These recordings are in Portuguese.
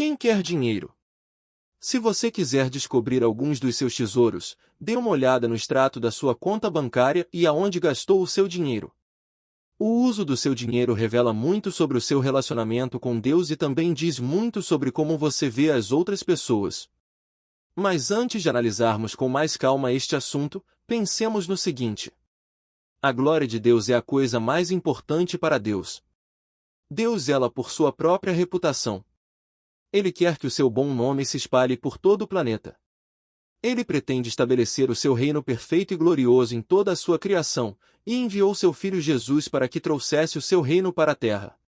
Quem quer dinheiro? Se você quiser descobrir alguns dos seus tesouros, dê uma olhada no extrato da sua conta bancária e aonde gastou o seu dinheiro. O uso do seu dinheiro revela muito sobre o seu relacionamento com Deus e também diz muito sobre como você vê as outras pessoas. Mas antes de analisarmos com mais calma este assunto, pensemos no seguinte: a glória de Deus é a coisa mais importante para Deus. Deus zela por sua própria reputação. Ele quer que o seu bom nome se espalhe por todo o planeta. Ele pretende estabelecer o seu reino perfeito e glorioso em toda a sua criação, e enviou seu Filho Jesus para que trouxesse o seu reino para a terra.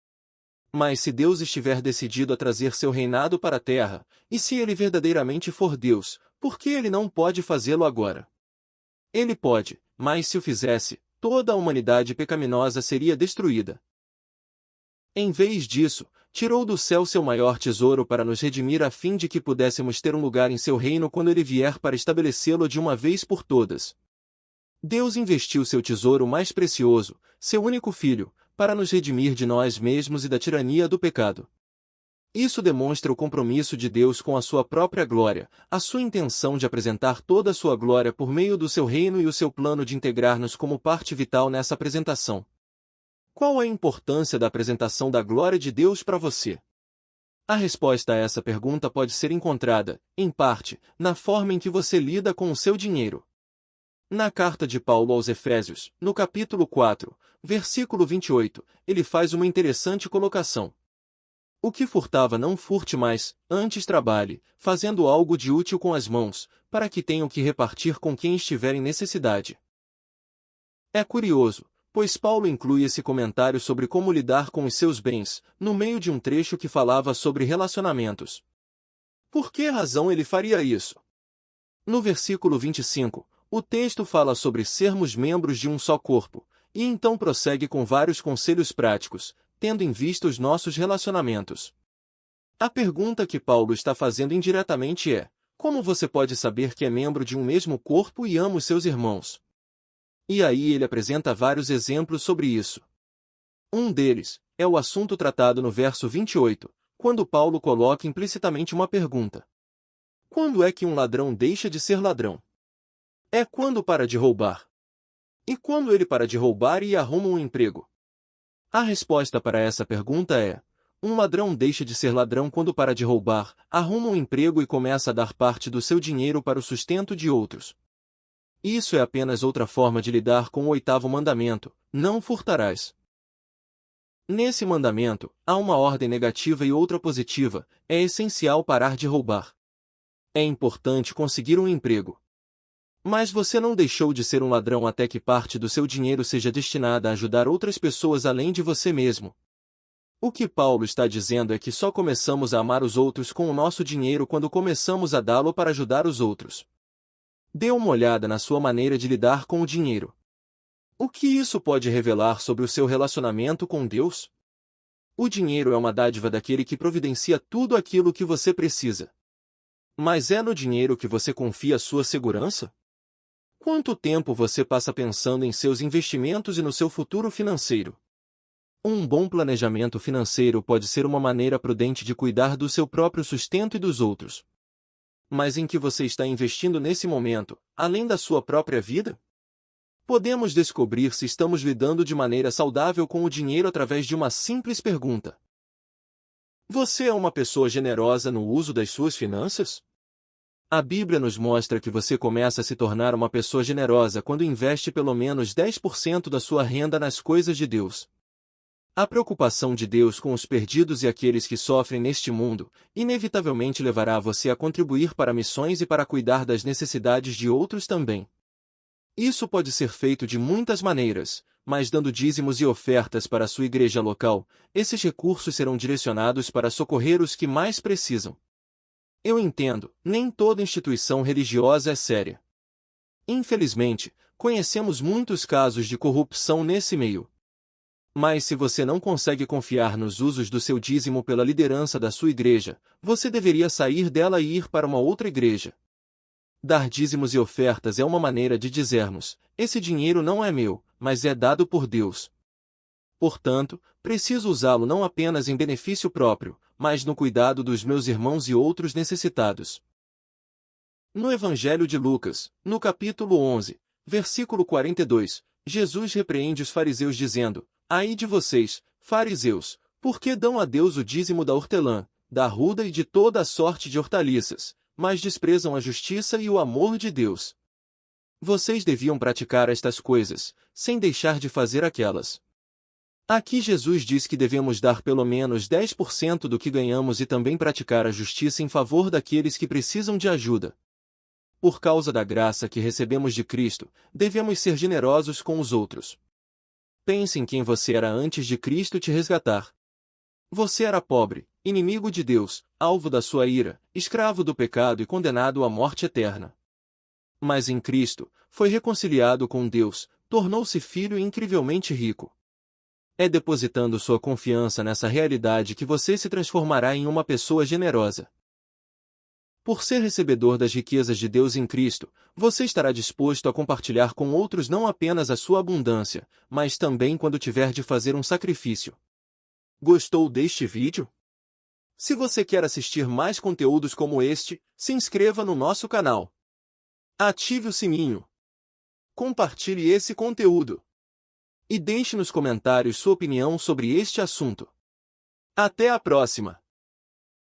Mas se Deus estiver decidido a trazer seu reinado para a terra, e se ele verdadeiramente for Deus, por que ele não pode fazê-lo agora? Ele pode, mas se o fizesse, toda a humanidade pecaminosa seria destruída. Em vez disso, tirou do céu seu maior tesouro para nos redimir a fim de que pudéssemos ter um lugar em seu reino quando ele vier para estabelecê-lo de uma vez por todas. Deus investiu seu tesouro mais precioso, seu único filho, para nos redimir de nós mesmos e da tirania do pecado. Isso demonstra o compromisso de Deus com a sua própria glória, a sua intenção de apresentar toda a sua glória por meio do seu reino e o seu plano de integrar-nos como parte vital nessa apresentação. Qual a importância da apresentação da glória de Deus para você? A resposta a essa pergunta pode ser encontrada, em parte, na forma em que você lida com o seu dinheiro. Na carta de Paulo aos Efésios, no capítulo 4, versículo 28, ele faz uma interessante colocação. O que furtava não furte mais, antes trabalhe, fazendo algo de útil com as mãos, para que tenha o que repartir com quem estiver em necessidade. É curioso, pois Paulo inclui esse comentário sobre como lidar com os seus bens, no meio de um trecho que falava sobre relacionamentos. Por que razão ele faria isso? No versículo 25, o texto fala sobre sermos membros de um só corpo, e então prossegue com vários conselhos práticos, tendo em vista os nossos relacionamentos. A pergunta que Paulo está fazendo indiretamente é: como você pode saber que é membro de um mesmo corpo e ama os seus irmãos? E aí ele apresenta vários exemplos sobre isso. Um deles é o assunto tratado no verso 28, quando Paulo coloca implicitamente uma pergunta. Quando é que um ladrão deixa de ser ladrão? É quando para de roubar. E quando ele para de roubar e arruma um emprego? A resposta para essa pergunta é: um ladrão deixa de ser ladrão quando para de roubar, arruma um emprego e começa a dar parte do seu dinheiro para o sustento de outros. Isso é apenas outra forma de lidar com o 8º mandamento: não furtarás. Nesse mandamento, há uma ordem negativa e outra positiva. É essencial parar de roubar. É importante conseguir um emprego. Mas você não deixou de ser um ladrão até que parte do seu dinheiro seja destinada a ajudar outras pessoas além de você mesmo. O que Paulo está dizendo é que só começamos a amar os outros com o nosso dinheiro quando começamos a dá-lo para ajudar os outros. Dê uma olhada na sua maneira de lidar com o dinheiro. O que isso pode revelar sobre o seu relacionamento com Deus? O dinheiro é uma dádiva daquele que providencia tudo aquilo que você precisa. Mas é no dinheiro que você confia a sua segurança? Quanto tempo você passa pensando em seus investimentos e no seu futuro financeiro? Um bom planejamento financeiro pode ser uma maneira prudente de cuidar do seu próprio sustento e dos outros. Mas em que você está investindo nesse momento, além da sua própria vida? Podemos descobrir se estamos lidando de maneira saudável com o dinheiro através de uma simples pergunta. Você é uma pessoa generosa no uso das suas finanças? A Bíblia nos mostra que você começa a se tornar uma pessoa generosa quando investe pelo menos 10% da sua renda nas coisas de Deus. A preocupação de Deus com os perdidos e aqueles que sofrem neste mundo, inevitavelmente levará você a contribuir para missões e para cuidar das necessidades de outros também. Isso pode ser feito de muitas maneiras, mas dando dízimos e ofertas para a sua igreja local, esses recursos serão direcionados para socorrer os que mais precisam. Eu entendo, nem toda instituição religiosa é séria. Infelizmente, conhecemos muitos casos de corrupção nesse meio. Mas se você não consegue confiar nos usos do seu dízimo pela liderança da sua igreja, você deveria sair dela e ir para uma outra igreja. Dar dízimos e ofertas é uma maneira de dizermos: esse dinheiro não é meu, mas é dado por Deus. Portanto, preciso usá-lo não apenas em benefício próprio, mas no cuidado dos meus irmãos e outros necessitados. No Evangelho de Lucas, no capítulo 11, versículo 42, Jesus repreende os fariseus dizendo: Ai de vocês, fariseus, porque dão a Deus o dízimo da hortelã, da arruda e de toda a sorte de hortaliças, mas desprezam a justiça e o amor de Deus. Vocês deviam praticar estas coisas, sem deixar de fazer aquelas. Aqui Jesus diz que devemos dar pelo menos 10% do que ganhamos e também praticar a justiça em favor daqueles que precisam de ajuda. Por causa da graça que recebemos de Cristo, devemos ser generosos com os outros. Pense em quem você era antes de Cristo te resgatar. Você era pobre, inimigo de Deus, alvo da sua ira, escravo do pecado e condenado à morte eterna. Mas em Cristo, foi reconciliado com Deus, tornou-se filho e incrivelmente rico. É depositando sua confiança nessa realidade que você se transformará em uma pessoa generosa. Por ser recebedor das riquezas de Deus em Cristo, você estará disposto a compartilhar com outros não apenas a sua abundância, mas também quando tiver de fazer um sacrifício. Gostou deste vídeo? Se você quer assistir mais conteúdos como este, se inscreva no nosso canal. Ative o sininho. Compartilhe esse conteúdo. E deixe nos comentários sua opinião sobre este assunto. Até a próxima!